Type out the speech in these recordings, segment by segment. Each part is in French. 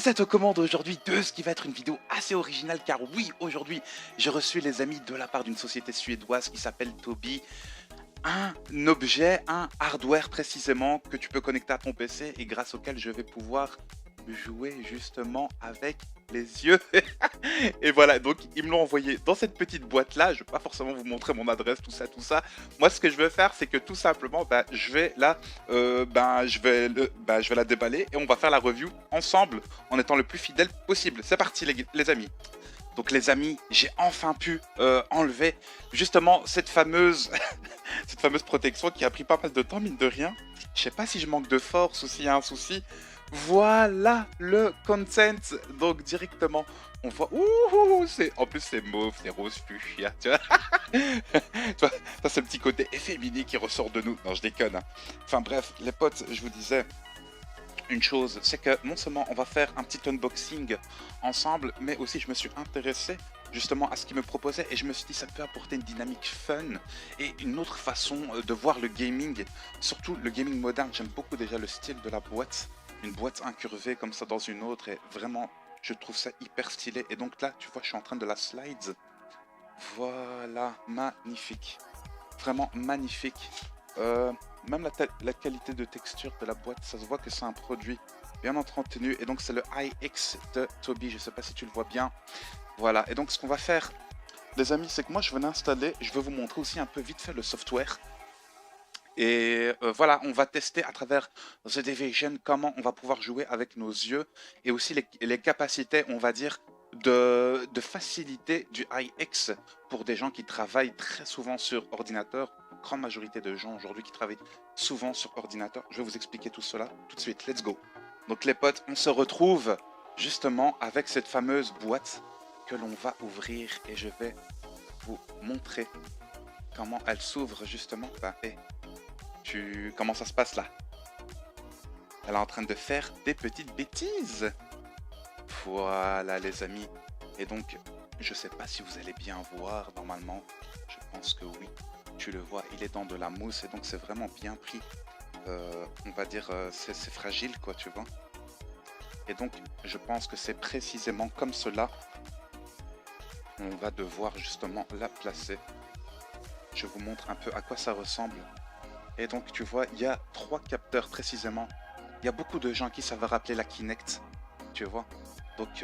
Vous êtes aux commandes aujourd'hui de ce qui va être une vidéo assez originale car oui, aujourd'hui, j'ai reçu les amis de la part d'une société suédoise qui s'appelle Tobii. Un objet, un hardware précisément que tu peux connecter à ton PC et grâce auquel je vais pouvoir jouer justement avec les yeux. Et voilà, donc ils me l'ont envoyé dans cette petite boîte là. Je vais pas forcément vous montrer mon adresse, tout ça, tout ça. Moi, ce que je veux faire, c'est que tout simplement, je vais là, je vais la déballer et on va faire la review ensemble en étant le plus fidèle possible. C'est parti les amis. Donc les amis, j'ai enfin pu enlever justement cette fameuse cette fameuse protection qui a pris pas mal de temps, mine de rien. Je sais pas si je manque de force ou s'il y a un souci. Voilà le content. Donc directement, on voit. Ouh, en plus c'est mauve, c'est rose fuchsia, tu vois. Tu vois, ça c'est le petit côté efféminé qui ressort de nous. Non, je déconne. Hein. Enfin bref, les potes, je vous disais une chose, c'est que non seulement on va faire un petit unboxing ensemble, mais aussi je me suis intéressé justement à ce qu'il me proposait et je me suis dit ça peut apporter une dynamique fun et une autre façon de voir le gaming, surtout le gaming moderne. J'aime beaucoup déjà le style de la boîte, une boîte incurvée comme ça dans une autre et vraiment je trouve ça hyper stylé. Et donc là tu vois je suis en train de la slide, voilà, magnifique, vraiment magnifique. Même la qualité de texture de la boîte, ça se voit que c'est un produit bien entretenu. Et donc c'est le iX de Tobii, je sais pas si tu le vois bien. Voilà, et donc ce qu'on va faire, les amis, c'est que moi je vais l'installer. Je vais vous montrer aussi un peu vite fait le software. Et voilà, on va tester à travers The Division comment on va pouvoir jouer avec nos yeux. Et aussi les capacités, on va dire, de facilité du iX pour des gens qui travaillent très souvent sur ordinateur. Grande majorité de gens aujourd'hui qui travaillent souvent sur ordinateur. Je vais vous expliquer tout cela tout de suite. Let's go. Donc les potes, on se retrouve justement avec cette fameuse boîte que l'on va ouvrir et je vais vous montrer comment elle s'ouvre justement. Comment ça se passe là? Elle est en train de faire des petites bêtises. Voilà les amis. Et donc, je sais pas si vous allez bien voir normalement. Je pense que oui. Tu le vois, il est dans de la mousse et donc c'est vraiment bien pris. On va dire, c'est fragile quoi, tu vois. Et donc, je pense que c'est précisément comme cela. On va devoir justement la placer. Je vous montre un peu à quoi ça ressemble. Et donc, tu vois, il y a 3 capteurs précisément. Il y a beaucoup de gens qui savent rappeler la Kinect, tu vois. Donc,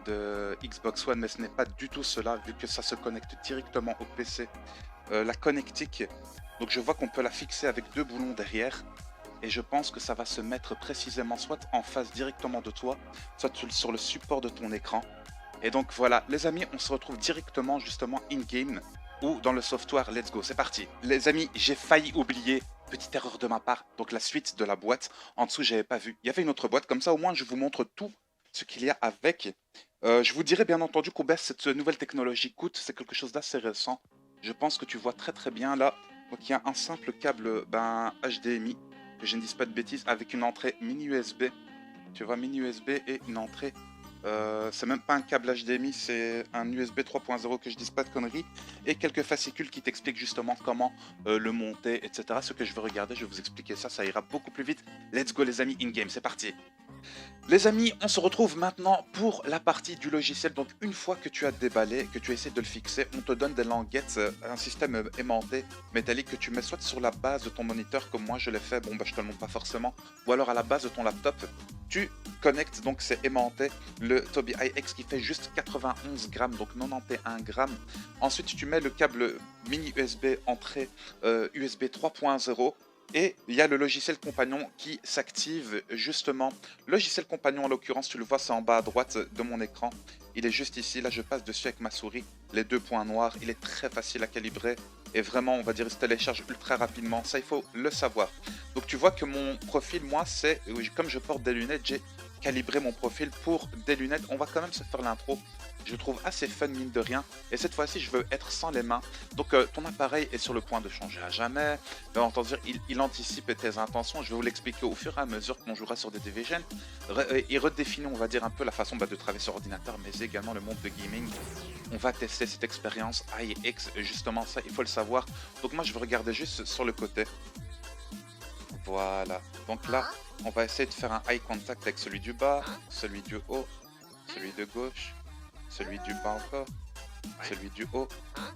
de Xbox One, mais ce n'est pas du tout cela, vu que ça se connecte directement au PC. La connectique, donc je vois qu'on peut la fixer avec 2 boulons derrière, et je pense que ça va se mettre précisément soit en face directement de toi, soit sur le support de ton écran. Et donc voilà, les amis, on se retrouve directement justement in-game, ou dans le software. Let's go, c'est parti. Les amis, j'ai failli oublier, petite erreur de ma part, donc la suite de la boîte. En dessous, j'avais pas vu. Il y avait une autre boîte, comme ça au moins je vous montre tout ce qu'il y a avec. Je vous dirai bien entendu combien cette nouvelle technologie coûte, c'est quelque chose d'assez récent. Je pense que tu vois très bien là. Donc il y a un simple câble HDMI, que je ne dise pas de bêtises, avec une entrée mini USB. Tu vois, mini USB et une entrée. C'est même pas un câble HDMI, c'est un USB 3.0 que je dise pas de conneries. Et quelques fascicules qui t'expliquent justement comment le monter, etc. Ce que je veux regarder, je vais vous expliquer ça, ça ira beaucoup plus vite. Let's go les amis, in-game, c'est parti. Les amis, on se retrouve maintenant pour la partie du logiciel. Donc une fois que tu as déballé, que tu essaies de le fixer, on te donne des languettes, un système aimanté métallique que tu mets soit sur la base de ton moniteur comme moi je l'ai fait, bon bah je te le montre pas forcément, ou alors à la base de ton laptop. Tu connectes, donc c'est aimanté, le Tobii iX qui fait juste 91 grammes, donc 91 grammes. Ensuite tu mets le câble mini USB entrée USB 3.0. Et il y a le logiciel compagnon qui s'active justement. Le logiciel compagnon en l'occurrence, tu le vois, c'est en bas à droite de mon écran. Il est juste ici, là je passe dessus avec ma souris, les 2 points noirs. Il est très facile à calibrer et vraiment on va dire il se télécharge ultra rapidement, ça il faut le savoir. Donc tu vois que mon profil, moi c'est, comme je porte des lunettes, j'ai calibré mon profil pour des lunettes. On va quand même se faire l'intro. Je trouve assez fun mine de rien. Et cette fois-ci, je veux être sans les mains. Donc ton appareil est sur le point de changer à jamais. Bien entendu, il anticipe tes intentions. Je vais vous l'expliquer au fur et à mesure qu'on jouera sur The Division. Il redéfinit, on va dire, un peu la façon de travailler sur ordinateur, mais également le monde de gaming. On va tester cette expérience iX, justement ça, il faut le savoir. Donc moi, je vais regarder juste sur le côté. Voilà. Donc là, on va essayer de faire un eye contact avec celui du bas, celui du haut, celui de gauche, celui du bas encore, celui du haut.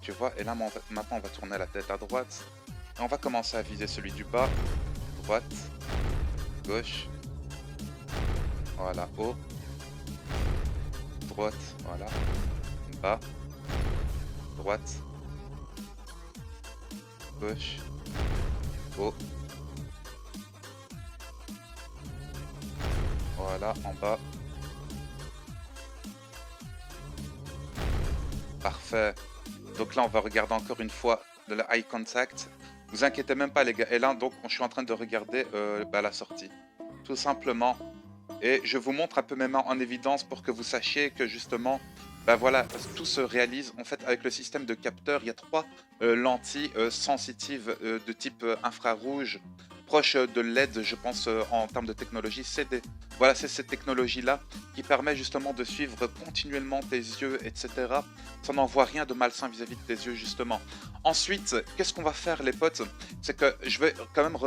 Tu vois, et là maintenant on va tourner la tête à droite. Et on va commencer à viser celui du bas, droite, gauche, voilà, haut, droite, voilà, bas, droite, gauche, haut, voilà, en bas. Parfait. Donc là, on va regarder encore une fois de la eye contact. Vous inquiétez même pas, les gars. Et là, donc, je suis en train de regarder la sortie. Tout simplement. Et je vous montre un peu mes mains en évidence pour que vous sachiez que justement, voilà, tout se réalise en fait avec le système de capteur. Il y a 3 lentilles sensitives de type infrarouge, proche de LED, je pense, en termes de technologie. Voilà, c'est cette technologie-là qui permet justement de suivre continuellement tes yeux, etc. Ça n'envoie rien de malsain vis-à-vis de tes yeux, justement. Ensuite, qu'est-ce qu'on va faire, les potes? C'est que je vais quand même...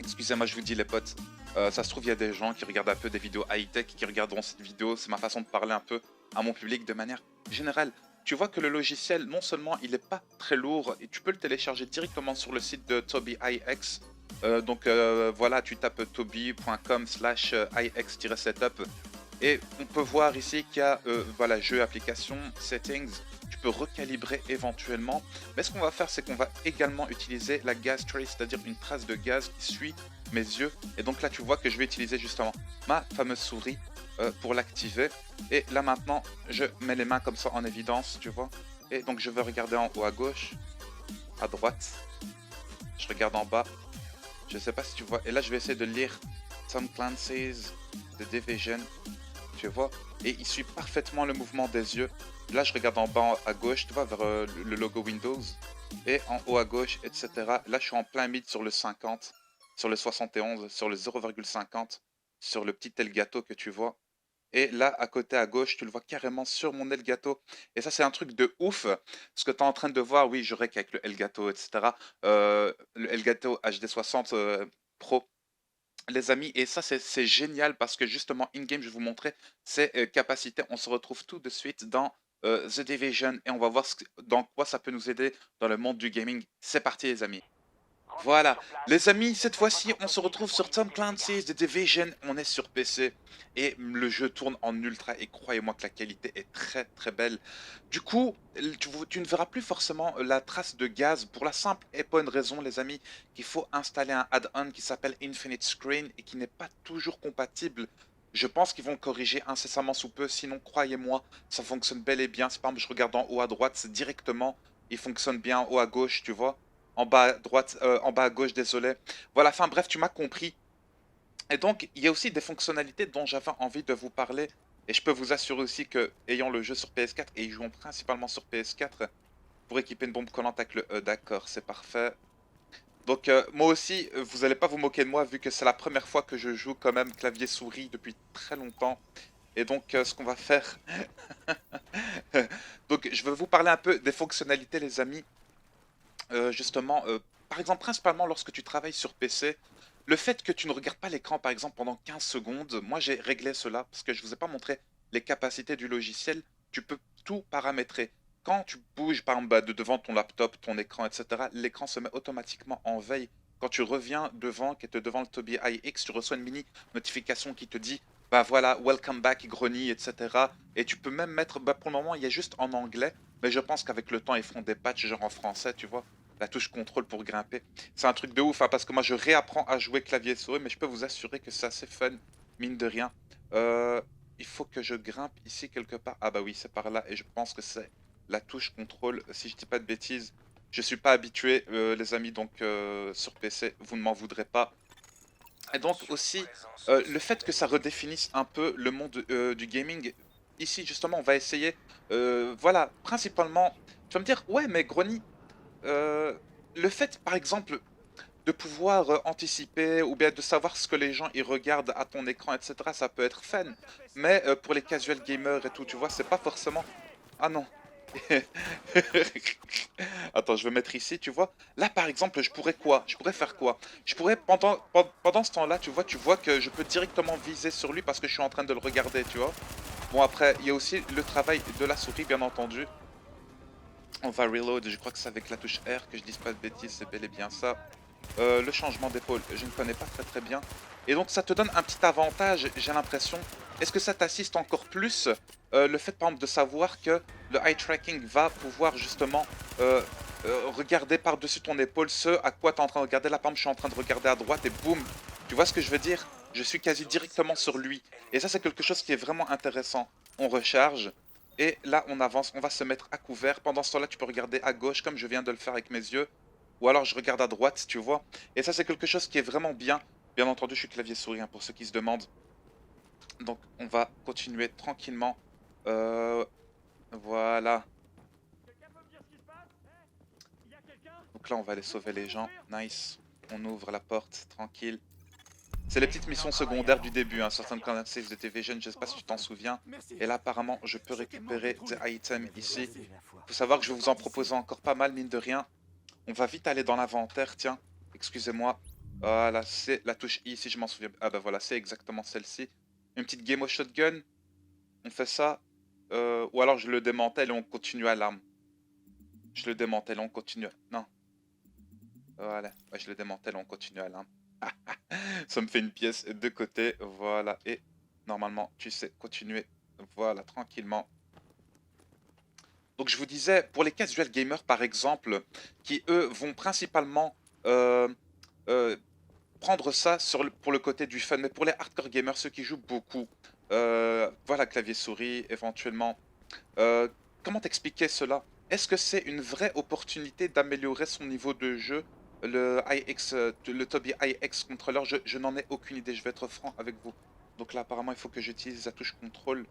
Excusez-moi, je vous dis, les potes. Ça se trouve, il y a des gens qui regardent un peu des vidéos high-tech qui regarderont cette vidéo. C'est ma façon de parler un peu à mon public de manière générale. Tu vois que le logiciel, non seulement il n'est pas très lourd, et tu peux le télécharger directement sur le site de Tobii iX. Voilà, tu tapes tobii.com/ix-setup. Et on peut voir ici qu'il y a voilà, jeu, application, settings. Tu peux recalibrer éventuellement. Mais ce qu'on va faire, c'est qu'on va également utiliser la gas trace, c'est-à-dire une trace de gaz qui suit mes yeux. Et donc là, tu vois que je vais utiliser justement ma fameuse souris pour l'activer. Et là maintenant, je mets les mains comme ça en évidence, tu vois. Et donc je vais regarder en haut à gauche, à droite. Je regarde en bas. Je sais pas si tu vois. Et là, je vais essayer de lire Tom Clancy's The Division. Tu vois, et il suit parfaitement le mouvement des yeux. Là, je regarde en bas à gauche, tu vois, vers le logo Windows, et en haut à gauche, etc. Là, je suis en plein mid sur le 50, sur le 71, sur le 0,50, sur le petit Elgato que tu vois. Et là, à côté à gauche, tu le vois carrément sur mon Elgato. Et ça, c'est un truc de ouf. Ce que tu es en train de voir, oui, je rec avec le Elgato, etc. Le Elgato HD60 Pro, les amis, et ça c'est génial parce que justement in-game je vais vous montrer ces capacités. On se retrouve tout de suite dans The Division et on va voir dans quoi ça peut nous aider dans le monde du gaming. C'est parti les amis. Voilà, les amis, cette fois-ci, on se retrouve sur Tom Clancy's The Division, on est sur PC, et le jeu tourne en ultra, et croyez-moi que la qualité est très très belle. Du coup, tu ne verras plus forcément la trace de gaz, pour la simple et bonne raison, les amis, qu'il faut installer un add-on qui s'appelle Infinite Screen, et qui n'est pas toujours compatible. Je pense qu'ils vont le corriger incessamment sous peu, sinon croyez-moi, ça fonctionne bel et bien. Par exemple, je regarde en haut à droite, c'est directement, il fonctionne bien en haut à gauche, tu vois en bas à droite, en bas à gauche, désolé. Voilà, enfin bref, tu m'as compris. Et donc, il y a aussi des fonctionnalités dont j'avais envie de vous parler. Et je peux vous assurer aussi que, ayant le jeu sur PS4 et y jouant principalement sur PS4, pour équiper une bombe collante avec le E, d'accord, c'est parfait. Donc, moi aussi, vous n'allez pas vous moquer de moi vu que c'est la première fois que je joue quand même clavier-souris depuis très longtemps. Et donc, ce qu'on va faire... donc, je vais vous parler un peu des fonctionnalités, les amis. Justement, par exemple, principalement lorsque tu travailles sur PC, le fait que tu ne regardes pas l'écran, par exemple, pendant 15 secondes, moi j'ai réglé cela parce que je ne vous ai pas montré les capacités du logiciel. Tu peux tout paramétrer. Quand tu bouges, par exemple, de devant ton laptop, ton écran, etc., l'écran se met automatiquement en veille. Quand tu reviens devant, qui est devant le Tobii iX, tu reçois une mini notification qui te dit, bah voilà, welcome back, Grony, etc. Et tu peux même mettre, bah pour le moment, il y a juste en anglais, mais je pense qu'avec le temps, ils feront des patchs genre en français, tu vois la touche contrôle pour grimper. C'est un truc de ouf, hein, parce que moi je réapprends à jouer clavier souris, mais je peux vous assurer que c'est assez fun, mine de rien. Il faut que je grimpe ici quelque part. Ah bah oui, c'est par là, et je pense que c'est la touche contrôle, si je dis pas de bêtises. Je suis pas habitué, les amis, donc sur PC, vous ne m'en voudrez pas. Et donc aussi, le fait que ça redéfinisse un peu le monde du gaming, ici justement on va essayer, voilà, principalement, tu vas me dire, ouais mais Grony, euh, le fait, par exemple, de pouvoir anticiper ou bien de savoir ce que les gens ils regardent à ton écran, etc., ça peut être fun. Mais pour les casual gamers et tout, tu vois, c'est pas forcément... Ah non. Attends, je vais mettre ici, tu vois. Là, par exemple, je pourrais quoi? Je pourrais faire quoi? Je pourrais, pendant ce temps-là, tu vois que je peux directement viser sur lui parce que je suis en train de le regarder, tu vois. Bon, après, il y a aussi le travail de la souris, bien entendu. On va reload, je crois que c'est avec la touche R, que je dise pas de bêtises, c'est bel et bien ça. Le changement d'épaule, je ne connais pas très bien. Et donc ça te donne un petit avantage, j'ai l'impression. Est-ce que ça t'assiste encore plus le fait par exemple de savoir que le eye tracking va pouvoir justement euh, regarder par-dessus ton épaule ce à quoi tu es en train de regarder. Là par exemple je suis en train de regarder à droite et boum, tu vois ce que je veux dire? Je suis quasi directement sur lui. Et ça c'est quelque chose qui est vraiment intéressant. On recharge. Et là, on avance, on va se mettre à couvert. Pendant ce temps-là, tu peux regarder à gauche comme je viens de le faire avec mes yeux. Ou alors je regarde à droite, tu vois. Et ça, c'est quelque chose qui est vraiment bien. Bien entendu, je suis clavier souris hein, pour ceux qui se demandent. Donc, on va continuer tranquillement. Euh, voilà. Donc là, on va aller sauver les gens. Nice. On ouvre la porte, tranquille. C'est les petites missions secondaires du début, hein, certaines quand Save the Division, je sais pas si tu t'en souviens. Et là, apparemment, je peux récupérer des items ici. Faut savoir que je vais vous en proposer encore pas mal, mine de rien. On va vite aller dans l'inventaire, tiens. Excusez-moi. Voilà, c'est la touche I, si je m'en souviens. Ah bah voilà, c'est exactement celle-ci. Une petite game au shotgun. On fait ça. Ou alors je le démantèle et on continue à l'arme. Je le démantèle, on continue. Non. Voilà. Ouais, je le démantèle, on continue à l'arme. Ça me fait une pièce de côté. Voilà. Et normalement, tu sais continuer. Voilà, tranquillement. Donc je vous disais, pour les casual gamers par exemple, qui eux vont principalement euh, euh, prendre ça pour le côté du fun, mais pour les hardcore gamers, ceux qui jouent beaucoup, voilà, clavier souris, éventuellement. Euh, Comment t'expliquer cela? Est-ce que c'est une vraie opportunité d'améliorer son niveau de jeu? Le IX, le Tobii IX controller, je n'en ai aucune idée, je vais être franc avec vous. Donc là, apparemment, il faut que j'utilise la touche contrôle.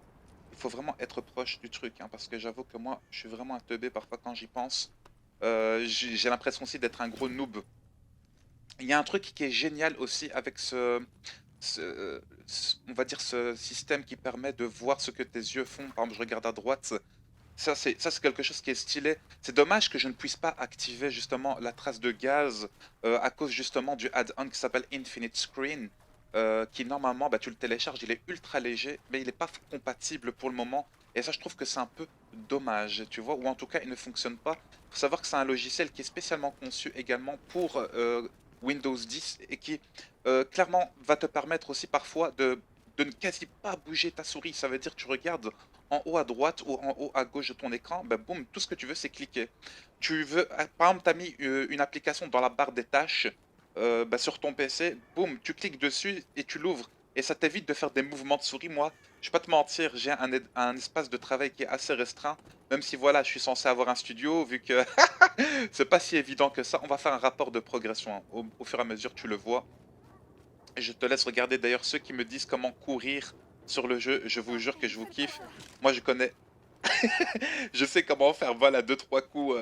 Il faut vraiment être proche du truc, hein, parce que j'avoue que moi, je suis vraiment un teubé parfois quand j'y pense. J'ai l'impression aussi d'être un gros noob. Il y a un truc qui est génial aussi avec on va dire ce système qui permet de voir ce que tes yeux font. Par exemple, je regarde à droite. Ça, c'est quelque chose qui est stylé. C'est dommage que je ne puisse pas activer justement la trace de gaz à cause justement du add-on qui s'appelle Infinite Screen, qui normalement, bah, tu le télécharges, il est ultra léger, mais il n'est pas compatible pour le moment. Et ça, je trouve que c'est un peu dommage, tu vois, ou en tout cas, il ne fonctionne pas. Il faut savoir que c'est un logiciel qui est spécialement conçu également pour Windows 10 et qui clairement va te permettre aussi parfois de ne quasi pas bouger ta souris. Ça veut dire que tu regardes en haut à droite ou en haut à gauche de ton écran, ben boum, tout ce que tu veux, c'est cliquer. Tu veux, par exemple, tu as mis une application dans la barre des tâches ben, sur ton PC, boum, tu cliques dessus et tu l'ouvres. Et ça t'évite de faire des mouvements de souris. Moi, je vais pas te mentir, j'ai un espace de travail qui est assez restreint. Même si voilà, je suis censé avoir un studio, vu que c'est pas si évident que ça. On va faire un rapport de progression, hein. Au fur et à mesure, tu le vois. Et je te laisse regarder d'ailleurs ceux qui me disent comment courir sur le jeu. Je vous jure que je vous kiffe. Moi, je connais. Je sais comment faire, voilà, deux trois coups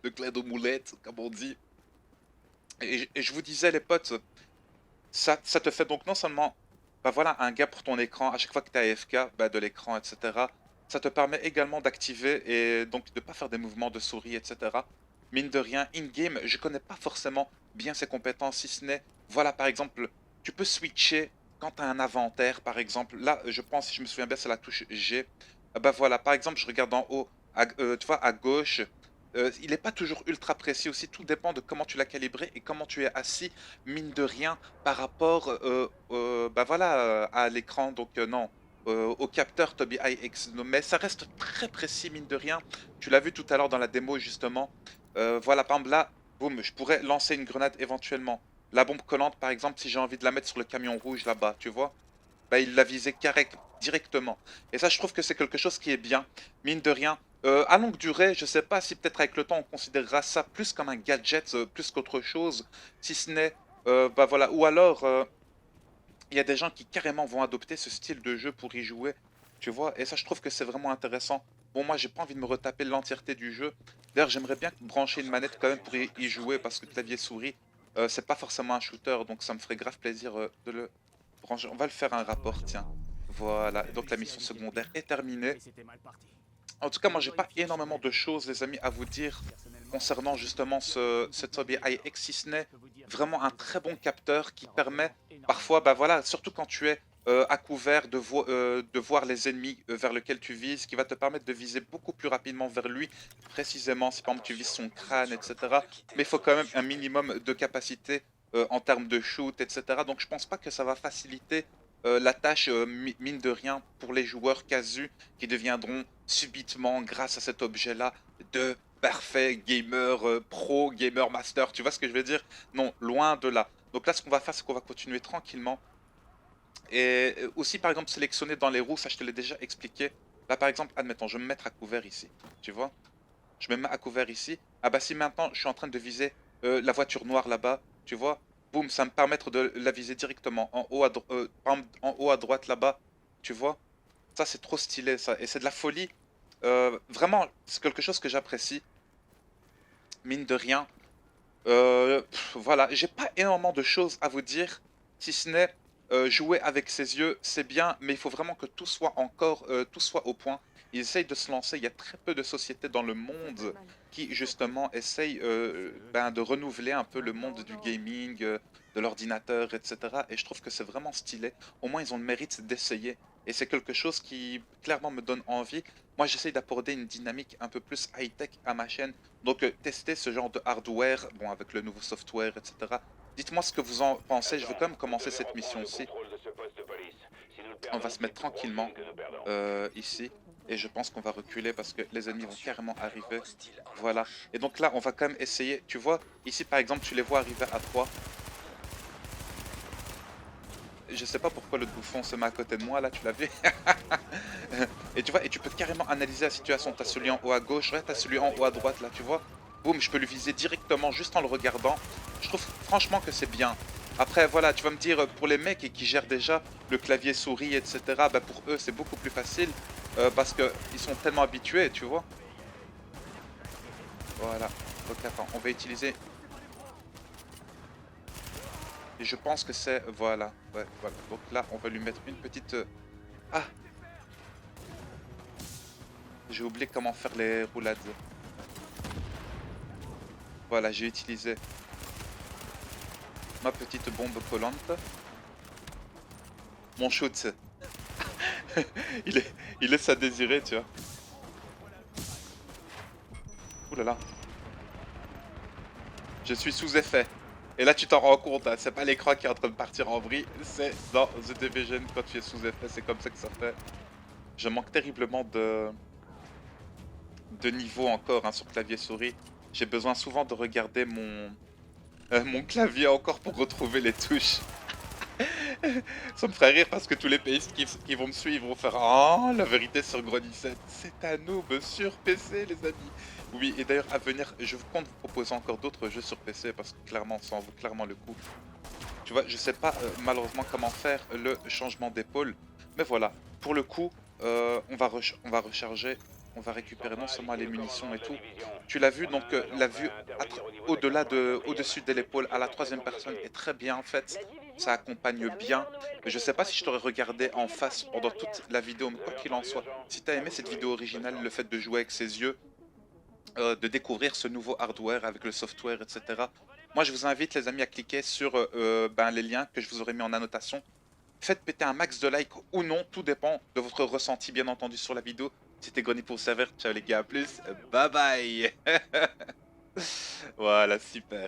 de clé de moulette, comme on dit. Et je vous disais, les potes, ça te fait donc non seulement bah voilà, un gap pour ton écran à chaque fois que tu es AFK bah, de l'écran, etc. Ça te permet également d'activer et donc de pas faire des mouvements de souris, etc. Mine de rien, in-game, je connais pas forcément bien ses compétences, si ce n'est, voilà, par exemple, tu peux switcher quand tu as un inventaire, par exemple. Là, je pense, si je me souviens bien, c'est la touche G. Bah voilà, par exemple, je regarde en haut, tu vois, à gauche. Il n'est pas toujours ultra précis aussi, tout dépend de comment tu l'as calibré et comment tu es assis, mine de rien, par rapport bah voilà, à l'écran, donc non, au capteur Tobii IX. Mais ça reste très précis, mine de rien. Tu l'as vu tout à l'heure dans la démo, justement. Voilà, par exemple, là, boum, je pourrais lancer une grenade éventuellement. La bombe collante, par exemple, si j'ai envie de la mettre sur le camion rouge là-bas, tu vois, bah, il l'a visé carré, directement. Et ça, je trouve que c'est quelque chose qui est bien, mine de rien. À longue durée, je sais pas si peut-être avec le temps on considérera ça plus comme un gadget, plus qu'autre chose, si ce n'est, bah voilà, ou alors il y a des gens qui carrément vont adopter ce style de jeu pour y jouer, tu vois, et ça je trouve que c'est vraiment intéressant. Bon, moi j'ai pas envie de me retaper l'entièreté du jeu. D'ailleurs, j'aimerais bien brancher une manette quand même pour y jouer parce que clavier souris, c'est pas forcément un shooter, donc ça me ferait grave plaisir de le brancher. On va le faire un rapport, tiens. Voilà, donc la mission secondaire est terminée. En tout cas, moi, j'ai pas énormément de choses, les amis, à vous dire concernant justement ce Tobii IX, si ce n'est vraiment un très bon capteur qui permet parfois, bah voilà, surtout quand tu es à couvert, de voir les ennemis vers lesquels tu vises, qui va te permettre de viser beaucoup plus rapidement vers lui, précisément si par exemple tu vises son crâne, etc. Mais il faut quand même un minimum de capacité en termes de shoot, etc. Donc je pense pas que ça va faciliter la tâche, mine de rien, pour les joueurs casus qui deviendront subitement, grâce à cet objet-là, de parfaits gamers pro, gamer master. Tu vois ce que je veux dire? Non, loin de là. Donc là, ce qu'on va faire, c'est qu'on va continuer tranquillement. Et aussi, par exemple, sélectionner dans les roues, ça je te l'ai déjà expliqué. Là, par exemple, admettons, je vais me mettre à couvert ici. Tu vois? Je me mets à couvert ici. Ah bah si maintenant, je suis en train de viser la voiture noire là-bas, tu vois? Boum, ça me permettre de la viser directement en haut par exemple, en haut à droite là-bas. Tu vois? Ça, c'est trop stylé, ça. Et c'est de la folie. Vraiment, c'est quelque chose que j'apprécie, mine de rien. Voilà, j'ai pas énormément de choses à vous dire, si ce n'est jouer avec ses yeux, c'est bien, mais il faut vraiment que tout soit tout soit au point. Ils essayent de se lancer, il y a très peu de sociétés dans le monde qui justement essayent ben, de renouveler un peu le monde du gaming, de l'ordinateur, etc. Et je trouve que c'est vraiment stylé. Au moins, ils ont le mérite d'essayer. Et c'est quelque chose qui clairement me donne envie. Moi, j'essaye d'apporter une dynamique un peu plus high-tech à ma chaîne. Donc, tester ce genre de hardware, bon, avec le nouveau software, etc. Dites-moi ce que vous en pensez. Je veux quand même commencer cette mission-ci. On va se mettre tranquillement ici. Et je pense qu'on va reculer parce que les ennemis vont carrément arriver. Voilà. Et donc là, on va quand même essayer. Tu vois, ici, par exemple, tu les vois arriver à 3. Je sais pas pourquoi le bouffon se met à côté de moi, là, tu l'as vu? Et tu vois, et tu peux carrément analyser la situation. T'as celui en haut à gauche, ouais, t'as celui en haut à droite, là, tu vois? Boum, je peux lui viser directement juste en le regardant. Je trouve franchement que c'est bien. Après, voilà, tu vas me dire, pour les mecs qui gèrent déjà le clavier souris, etc., bah pour eux, c'est beaucoup plus facile. Parce qu'ils sont tellement habitués, tu vois? Voilà. Donc attends, on va utiliser... Et je pense que c'est... Voilà, ouais, voilà. Donc là, on va lui mettre une petite... Ah! J'ai oublié comment faire les roulades. Voilà, j'ai utilisé ma petite bombe collante. Mon shoot, il est, il laisse à désirer, tu vois. Ouh là là, je suis sous effet. Et là, tu t'en rends compte, hein, c'est pas l'écran qui est en train de partir en vrille, c'est dans The Division, quand tu es sous effet, c'est comme ça que ça fait. Je manque terriblement de niveau encore hein, sur clavier souris. J'ai besoin souvent de regarder mon clavier encore pour retrouver les touches. Ça me ferait rire parce que tous les pays qui vont me suivre vont faire Oh, la vérité sur Granny 7, c'est un noob sur PC, les amis. Oui, et d'ailleurs, à venir, je compte vous proposer encore d'autres jeux sur PC parce que clairement, ça en vaut clairement le coup. Tu vois, je sais pas malheureusement comment faire le changement d'épaule, mais voilà, pour le coup, on va recharger, on va récupérer non seulement les munitions et tout. Tu l'as vu, donc la vue au-dessus de l'épaule à la troisième personne est très bien faite, ça accompagne bien. Je sais pas si je t'aurais regardé en face pendant toute la vidéo, mais quoi qu'il en soit, si tu as aimé cette vidéo originale, le fait de jouer avec ses yeux, de découvrir ce nouveau hardware avec le software, etc. Moi, je vous invite, les amis, à cliquer sur ben, les liens que je vous aurai mis en annotation. Faites péter un max de likes ou non, tout dépend de votre ressenti, bien entendu, sur la vidéo. C'était Grony pour le serveur. Ciao les gars, à plus. Bye bye. Voilà, super.